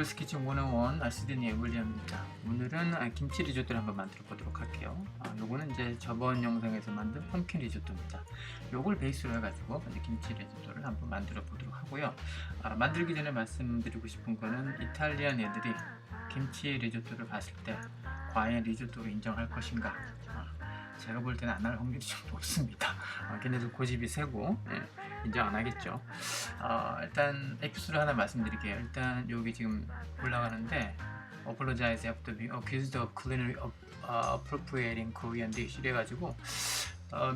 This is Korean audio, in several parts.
에블스 키친 101 시드니의 윌리엄입니다. 오늘은 김치 리조또를 한번 만들어 보도록 할게요. 요거는 이제 저번 영상에서 만든 펌킨 리조또입니다. 요걸 베이스로 해가지고 이제 김치 리조또를 한번 만들어 보도록 하고요. 만들기 전에 말씀드리고 싶은 거는 이탈리안 애들이 김치 리조또를 봤을 때 과연 리조또로 인정할 것인가? 제가 볼 때는 안 할 확률이 좀 높습니다. 걔네도 고집이 세고 인정 안 하겠죠. 일단 에피소드 하나 말씀드릴게요. 일단 여기 지금 올라가는데 Apologize after being accused of culinary appropriating Korean dish 이래가지고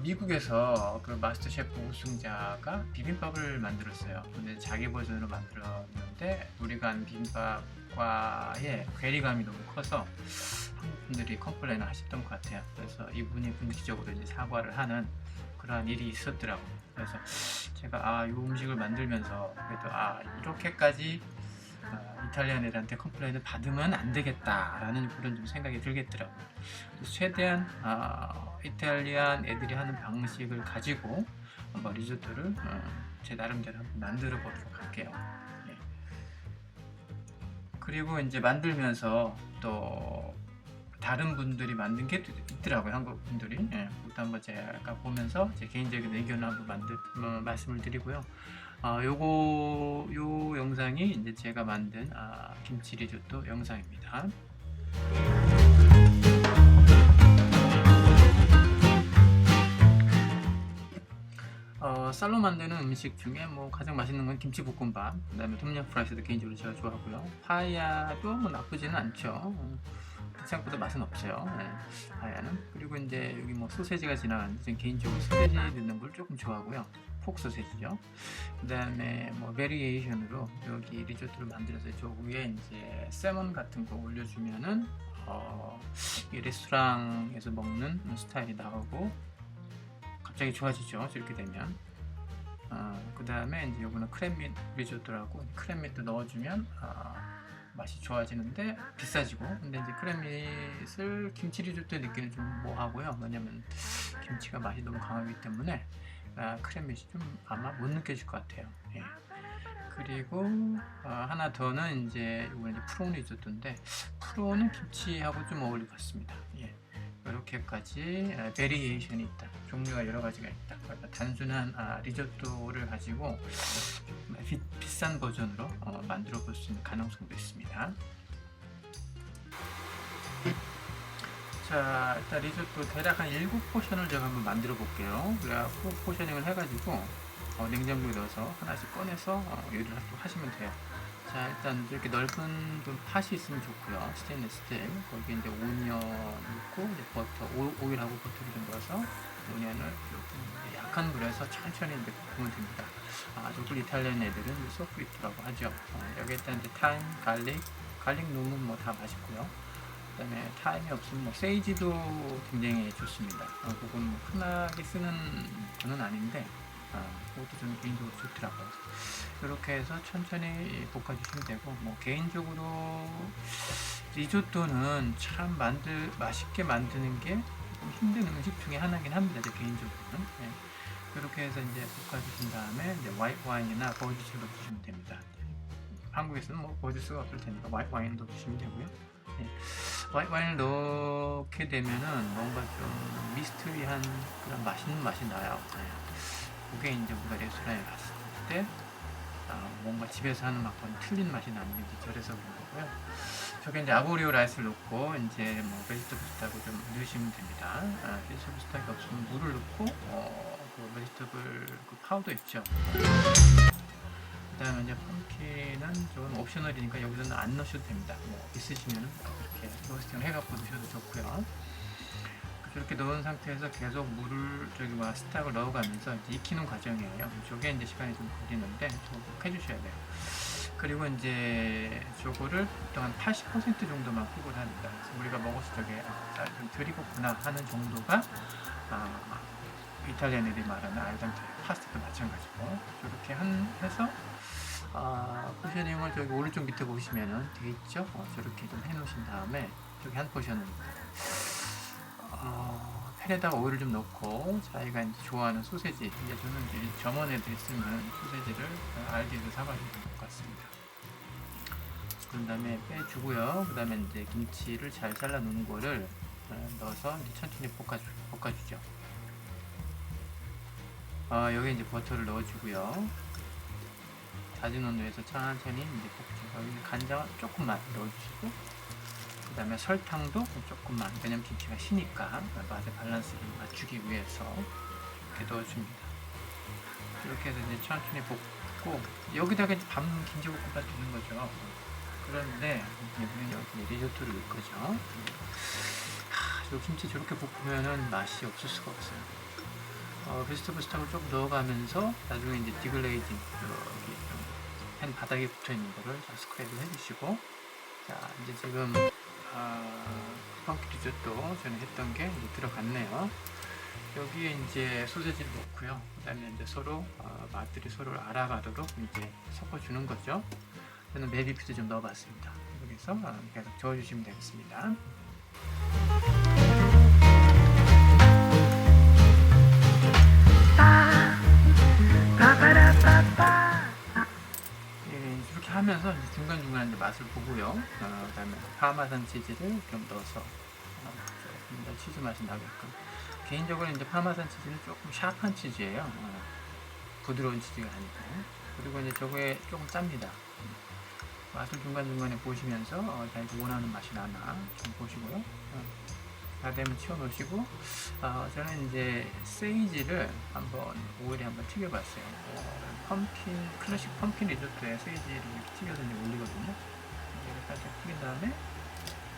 미국에서 그 마스터 셰프 우승자가 비빔밥을 만들었어요. 근데 자기 버전으로 만들었는데 우리가 아는 비빔밥과의 괴리감이 너무 커서 한국 분들이 컴플레인을 하셨던 것 같아요. 그래서 이분이 공식적으로 이제 사과를 하는 그러한 일이 있었더라고요. 그래서 제가 이 음식을 만들면서 그래도 이렇게까지 이탈리안 애들한테 컴플레인을 받으면 안 되겠다라는 그런 좀 생각이 들겠더라고요. 그래서 최대한 이탈리안 애들이 하는 방식을 가지고 한번 리조또를 제 나름대로 한번 만들어 보도록 할게요. 그리고 이제 만들면서 또 다른 분들이 만든 게 있더라고요. 한국 분들이. 그것도 한번 제가 보면서 제 개인적인 의견을 한번 말씀을 드리고요. 요 영상이 이제 제가 만든 김치 리조또 영상입니다. 쌀로 만드는 음식 중에 가장 맛있는 건 김치볶음밥, 그 다음에 톰얌 프라이스도 개인적으로 제가 좋아하고요. 파야도 나쁘지는 않죠. 생각보다 맛은 없어요. 파야는. 그리고 이제 여기 소세지가 지나가는데 저는 개인적으로 소세지 넣는 걸 조금 좋아하고요. 폭 소세지죠. 그 다음에 베리에이션으로 여기 리조또를 만들어서 저 위에 이제 세몬 같은 거 올려주면은 이 레스토랑에서 먹는 스타일이 나오고 갑자기 좋아지죠. 이렇게 되면. 그 다음에 이제 요거는 크랩밋 리조또라고 크랩밋도 넣어주면 맛이 좋아지는데 비싸지고, 근데 이제 크랩밋을 김치 리조또에 넣기는 좀 뭐하고요. 왜냐면 김치가 맛이 너무 강하기 때문에 크랩밋이 좀 아마 못 느껴질 것 같아요. 그리고 하나 더는 이제 이거는 이제 프론 리조또인데 프론은 김치하고 좀 어울릴 것 같습니다. 이렇게까지 베리에이션이 있다. 종류가 여러 가지가 있다. 그러니까 단순한 리조또를 가지고 비싼 버전으로 만들어 볼 수 있는 가능성도 있습니다. 자, 일단 리조또 대략 한 7포션을 제가 한번 만들어 볼게요. 그래갖고 포셔닝을 해가지고 냉장고에 넣어서 하나씩 꺼내서 요리를 또 하시면 돼요. 자, 일단 이렇게 넓은 팥이 있으면 좋고요. 스테인리스 스틸. 거기에 이제 오니언 넣고 이제 버터, 오일하고 버터를 좀 넣어서 오니언을 이렇게 약한 불에서 천천히 이제 볶으면 됩니다. 저걸 이탈리안 애들은 소프리트라고 하죠. 여기 일단 이제 타임, 갈릭 넣으면 다 맛있고요. 그다음에 타임이 없으면 세이지도 굉장히 좋습니다. 그건 흔하게 쓰는 거는 아닌데 그것도 저는 개인적으로 좋더라고요. 이렇게 해서 천천히 볶아주시면 되고, 개인적으로 리조또는 참 맛있게 만드는 게 좀 힘든 음식 중에 하나긴 합니다. 제 개인적으로는. 이렇게 해서 이제 볶아주신 다음에 이제 화이트 와인이나 버디스를 넣어주시면 됩니다. 한국에서는 버디스가 없을 테니까 화이트 와인 넣어주시면 되고요. 화이트 와인을 넣게 되면은 뭔가 좀 미스터리한 그런 맛있는 맛이 나요. 그게 이제 우리가 레스토랑에 갔을 때 뭔가 집에서 하는 맛과는 틀린 맛이 나는 게 저래서 그런 거고요. 저게 이제 아보리오 라이스를 넣고 이제 베지터블 스톡을 좀 넣으시면 됩니다. 베지터블 스톡이 없으면 물을 넣고 그 베지터블 파우더 있죠. 그다음에 이제 펌킨은 좀 옵셔널이니까 여기서는 안 넣으셔도 됩니다. 있으시면은 이렇게 로스팅을 해갖고 넣으셔도 좋고요. 이렇게 넣은 상태에서 계속 물을 스탁을 넣어가면서 이제 익히는 과정이에요. 저게 이제 시간이 좀 걸리는데 꼭 해주셔야 돼요. 그리고 이제 저거를 보통 한 80% 정도만 쿡을 합니다. 그래서 우리가 먹었을 적에 좀 덜 익었구나 하는 정도가 이탈리안 애들이 말하는 알덴테 파스타도 마찬가지고, 이렇게 해서 포셔닝을 저기 오른쪽 밑에 보시면은 되어 있죠. 저렇게 좀 해놓으신 다음에 저기 한 포션을 팬에다가 오일을 좀 넣고 자기가 이제 좋아하는 소세지, 이제 저는 이제 점원 애들이 쓰는 소세지를 알디에서 사가지고 될 것 같습니다. 그런 다음에 빼주고요. 그 다음에 이제 김치를 잘 잘라 놓은 거를 넣어서 이제 천천히 볶아주죠. 여기 이제 버터를 넣어주고요. 낮은 온도에서 천천히 이제 볶죠. 여기 간장을 조금만 넣어주시고, 그 다음에 설탕도 조금만, 왜냐면 김치가 시니까 맛의 밸런스를 맞추기 위해서 이렇게 넣어줍니다. 이렇게 해서 이제 천천히 볶고, 여기다가 이제 밥 김치볶음밥 되는 거죠. 그런데 이번엔 여기 리조또를 넣을 거죠. 저 김치 저렇게 볶으면은 맛이 없을 수가 없어요. 베지터블 스톡을 조금 넣어가면서 나중에 이제 디글레이징 여기 팬 바닥에 붙어 있는 거를 잘 스크랩을 해주시고, 자 이제 지금 스파게티 리조또 전에 했던 게 이제 들어갔네요. 여기에 이제 소세지를 넣고요. 그다음에 이제 서로 맛들이 서로를 알아가도록 이제 섞어주는 거죠. 저는 베이비큐도 좀 넣어봤습니다. 여기서 계속 저어주시면 되겠습니다. 이렇게 하면서 이제 중간중간 이제 맛을 보고요. 그다음에 파마산 치즈를 좀 넣어서 조금 더 치즈 맛이 나게끔. 개인적으로 이제 파마산 치즈는 조금 샤프한 치즈예요. 부드러운 치즈가 아니고. 그리고 이제 저거에 조금 짭니다. 맛을 중간중간에 보시면서 자기가 원하는 맛이 나나 좀 보시고요. 다 되면 치워 놓으시고, 저는 이제 세이지를 오일에 한번 튀겨봤어요. 클래식 펌킨 리조또에 세이지를 이렇게 튀겨서 이제 올리거든요. 이렇게 살짝 튀긴 다음에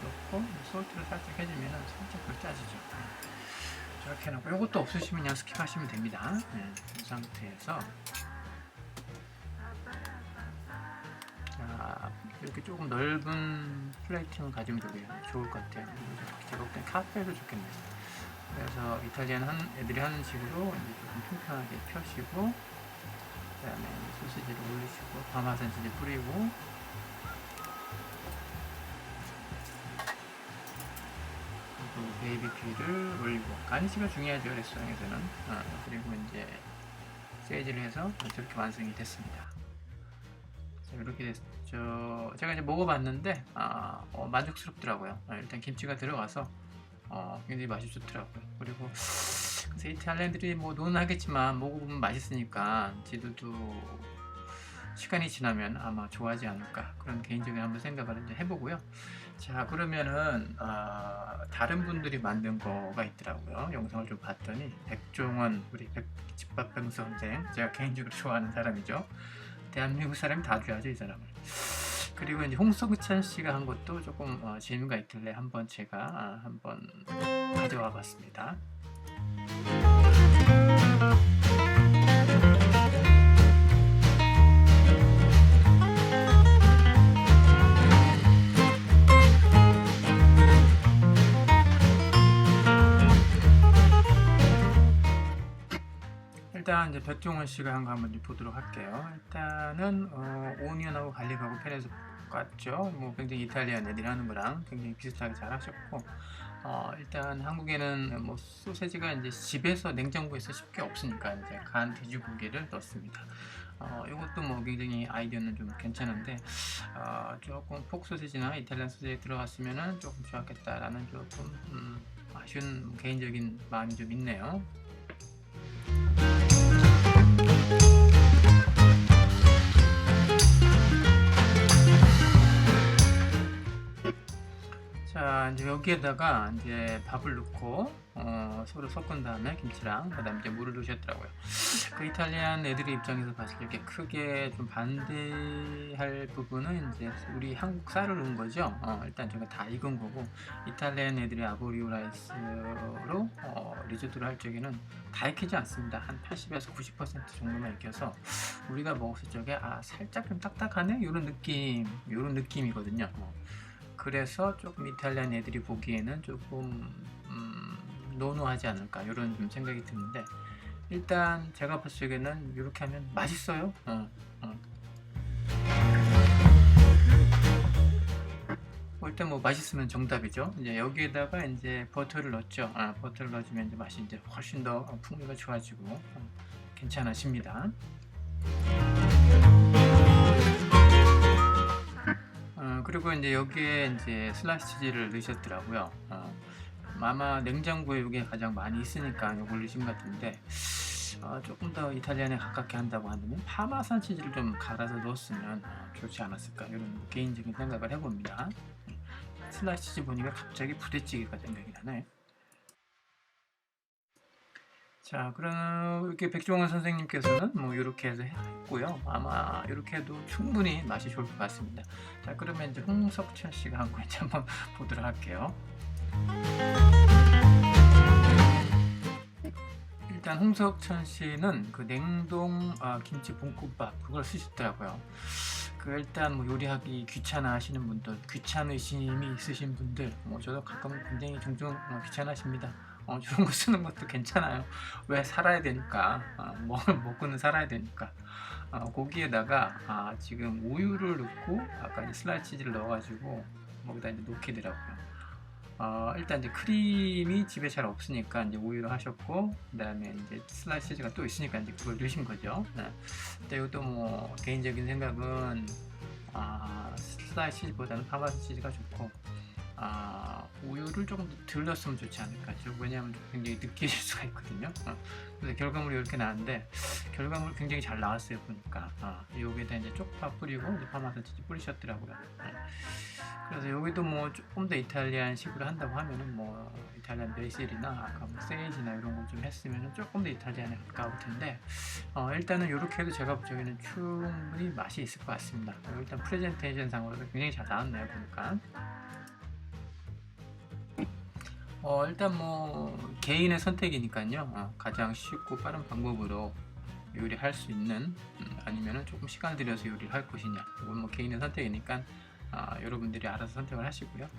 넣고, 소스를 살짝 해주면 살짝 더 짜지죠. 저렇게 해놓고, 이것도 없으시면 그냥 스킵하시면 됩니다. 이 상태에서. 이렇게 조금 넓은 플레이팅을 가지면 되게 좋을 것 같아요. 제가 볼 땐 카페도 좋겠네요. 그래서 이탈리안 애들이 하는 식으로 이제 조금 평평하게 펴시고, 그 다음에 소시지를 올리시고, 파마산 치즈 뿌리고, 그리고 베이비큐를 올리고, 가니쉬가 중요하죠, 레스토랑에서는. 그리고 이제 세이지를 해서 저렇게 완성이 됐습니다. 이렇게 됐죠. 제가 이제 먹어봤는데 만족스럽더라고요. 일단 김치가 들어가서 굉장히 맛이 좋더라고요. 그리고 이탈리안들이 뭐 논하겠지만 먹어보면 맛있으니까 지들도 시간이 지나면 아마 좋아하지 않을까, 그런 개인적인 한번 생각을 이제 해보고요. 자, 그러면은 다른 분들이 만든 거가 있더라고요. 영상을 좀 봤더니 백종원, 우리 집밥병 선생, 제가 개인적으로 좋아하는 사람이죠. 대한민국 사람이 다 좋아하죠, 이 사람을. 그리고 이제 홍석천 씨가 한 것도 조금 재미가 있길래 한번 제가 한번 가져와 봤습니다. 일단 이제 백종원 씨가 한 거 한번 보도록 할게요. 일단은 오니언하고 갈릭하고 팬에서 깠죠. 뭐 굉장히 이탈리안 애들이 하는 거랑 굉장히 비슷하게 잘 하셨고, 일단 한국에는 뭐 소세지가 이제 집에서 냉장고에서 쉽게 없으니까 이제 간 돼지고기를 넣습니다. 이것도 뭐 굉장히 아이디어는 좀 괜찮은데, 조금 폭 소세지나 이탈리안 소세지 들어갔으면은 조금 좋았겠다라는 조금 아쉬운 개인적인 마음이 좀 있네요. 자, 이제 여기에다가 이제 밥을 넣고 서로 섞은 다음에 김치랑 그다음에 이제 물을 넣으셨더라고요. 그 이탈리안 애들의 입장에서 봤을 때 이렇게 크게 좀 반대할 부분은 이제 우리 한국 쌀을 넣은 거죠. 일단 제가 다 익은 거고, 이탈리안 애들의 아보리오 라이스로 리조또를 할 적에는 다 익히지 않습니다. 한 80에서 90% 정도만 익혀서 우리가 먹었을 적에 살짝 좀 딱딱하네, 이런 느낌이거든요. 그래서 조금 이탈리안 애들이 보기에는 조금 노노하지 않을까, 이런 좀 생각이 드는데, 일단 제가 봤을 적에는 이렇게 하면 맛있어요. 일단 뭐 맛있으면 정답이죠. 이제 여기에다가 이제 버터를 넣었죠. 버터를 넣어주면 이제 맛이 이제 훨씬 더 풍미가 좋아지고 괜찮아집니다. 그리고 이제 여기에 이제 슬라이스 치즈를 넣으셨더라고요. 아마 냉장고에 이게 가장 많이 있으니까 이걸 넣으신 것 같은데, 조금 더 이탈리안에 가깝게 한다고 한다면 파마산 치즈를 좀 갈아서 넣었으면 좋지 않았을까, 이런 개인적인 생각을 해봅니다. 슬라이스 치즈 보니까 갑자기 부대찌개가 생각이 나네. 자, 그럼 이렇게 백종원 선생님께서는 뭐 이렇게 해서 했고요. 아마 이렇게 해도 충분히 맛이 좋을 것 같습니다. 자, 그러면 이제 홍석천 씨가 한 거 이제 한번 보도록 할게요. 일단 홍석천 씨는 그 냉동 김치 볶음밥 그걸 쓰셨더라고요. 그 일단 뭐 요리하기 귀찮아 하시는 분들, 귀찮으심이 있으신 분들, 뭐 저도 가끔 굉장히 종종 귀찮아십니다. 저런 거 쓰는 것도 괜찮아요. 왜 살아야 되니까, 먹고는 살아야 되니까. 거기에다가 지금 우유를 넣고 아까 이제 슬라이스 치즈를 넣어가지고 거기다 이제 녹이더라고요. 일단 이제 크림이 집에 잘 없으니까 이제 우유를 하셨고, 그다음에 이제 슬라이스 치즈가 또 있으니까 이제 그걸 넣으신 거죠. 네. 근데 이것도 뭐 개인적인 생각은 슬라이스 치즈보다는 파마산 치즈가 좋고, 우유를 조금 덜 넣었으면 좋지 않을까. 왜냐하면 굉장히 느끼실 수가 있거든요. 그래서 결과물이 이렇게 나왔는데, 결과물 굉장히 잘 나왔어요 보니까. 여기에다 이제 쪽파 뿌리고 이제 파마산 치즈 뿌리셨더라고요. 그래서 여기도 뭐 조금 더 이탈리안식으로 한다고 하면은 뭐 이탈리안 베이실이나 아까 뭐 세이지나 이런 걸 좀 했으면 조금 더 이탈리안에 가까울 텐데, 일단은 이렇게 해도 제가 보기에는 충분히 맛이 있을 것 같습니다. 일단 프레젠테이션 상으로도 굉장히 잘 나왔네요 보니까. 일단 뭐 개인의 선택이니까요. 가장 쉽고 빠른 방법으로 요리할 수 있는, 아니면은 조금 시간 들여서 요리를 할 것이냐, 이건 뭐 개인의 선택이니까 여러분들이 알아서 선택을 하시고요.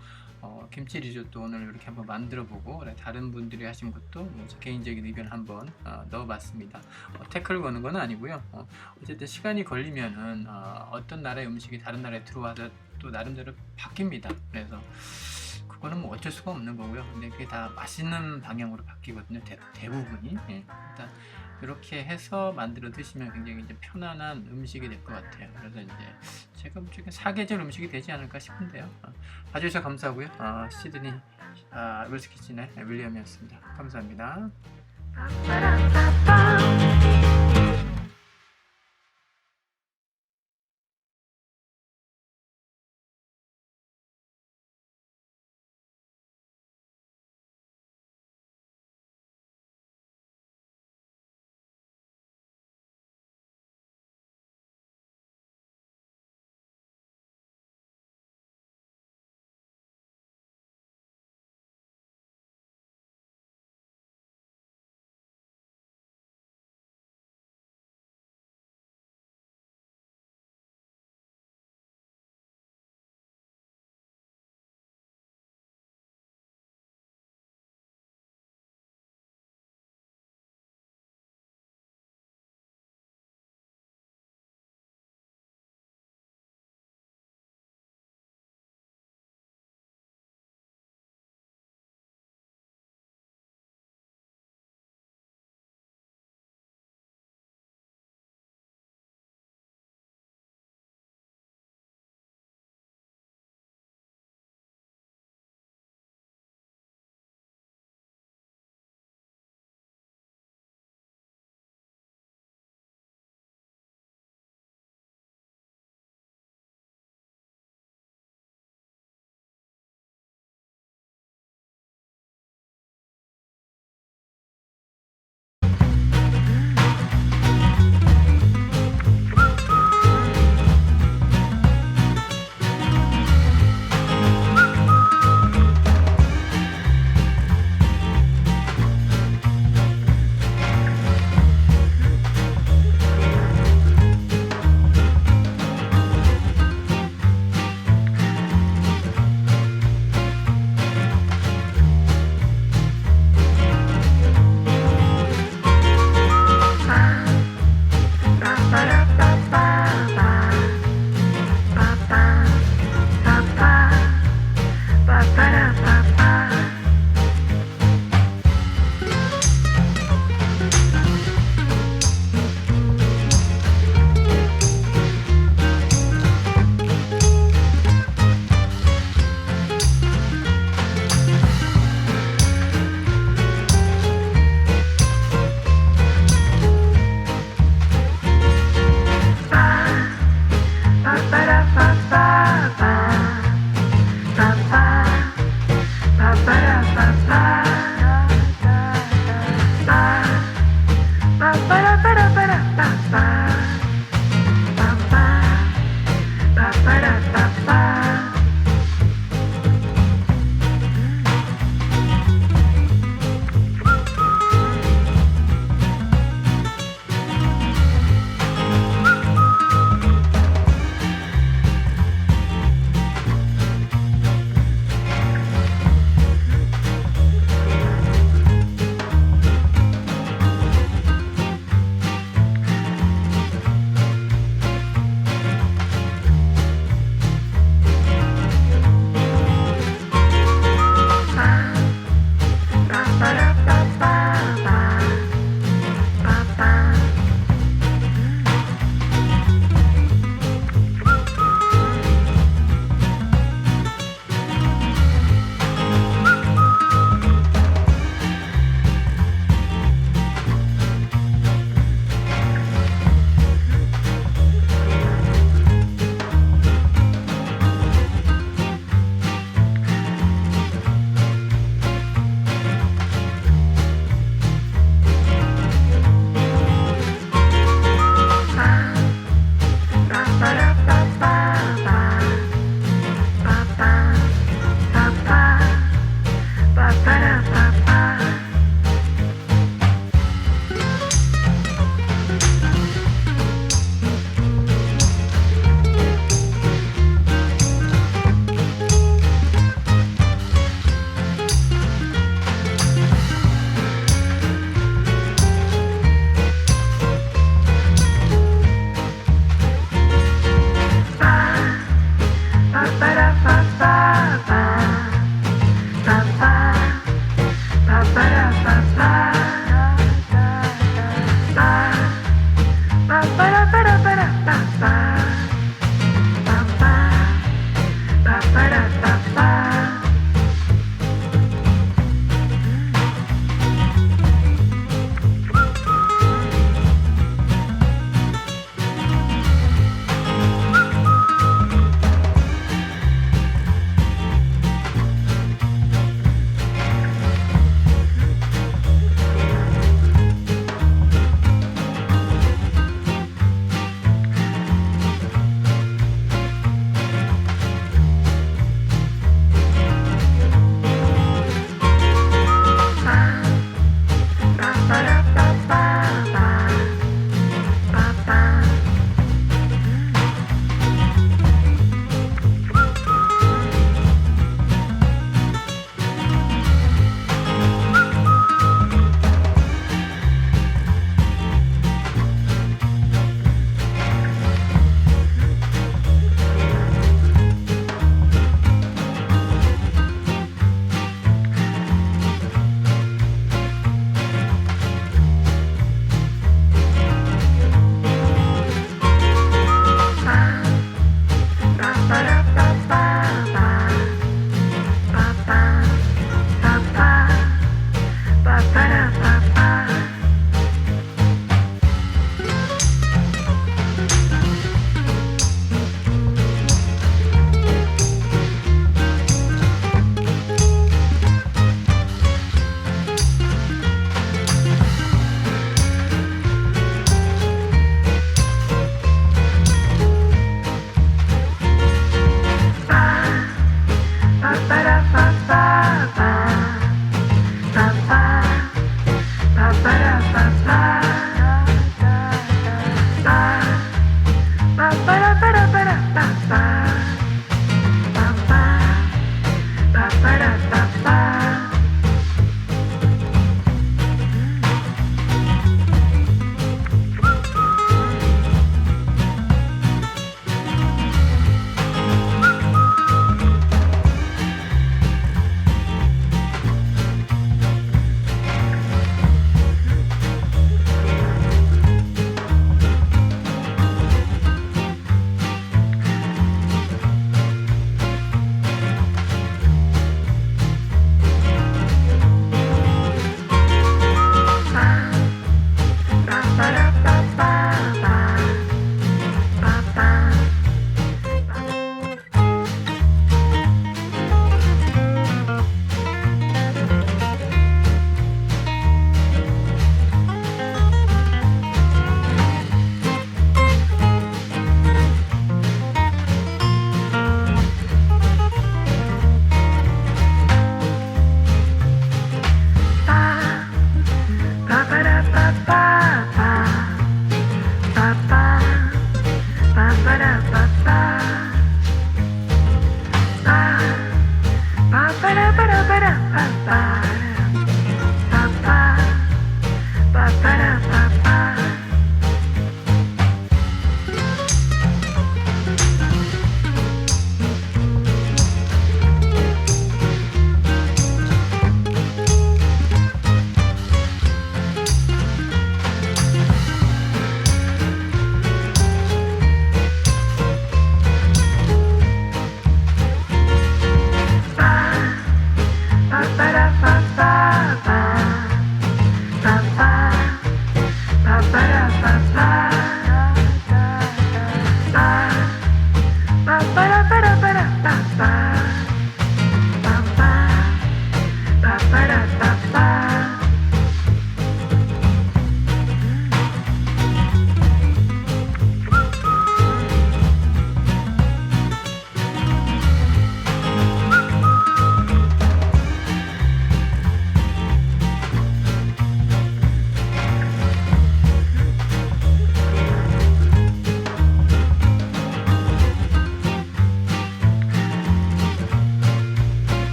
김치 리조또 오늘 이렇게 한번 만들어 보고, 다른 분들이 하신 것도 뭐 개인적인 의견 한번 넣어봤습니다. 태클 거는 건 아니고요. 어쨌든 시간이 걸리면은 어떤 나라의 음식이 다른 나라에 들어와서 또 나름대로 바뀝니다. 그래서 그거는 뭐 어쩔 수가 없는 거고요. 근데 그게 다 맛있는 방향으로 바뀌거든요. 대부분이. 예. 일단 이렇게 해서 만들어 드시면 굉장히 이제 편안한 음식이 될 것 같아요. 그래서 이제 제가 보기엔 사계절 음식이 되지 않을까 싶은데요. 봐주셔서 감사하고요. 시드니 윌스 키친의 윌리엄이었습니다. 감사합니다.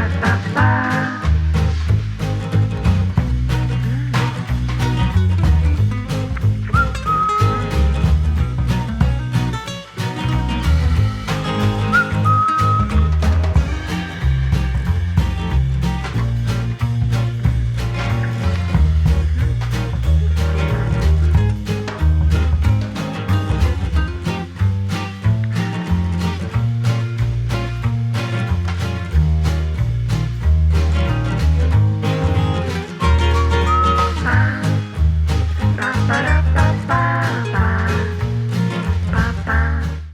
따따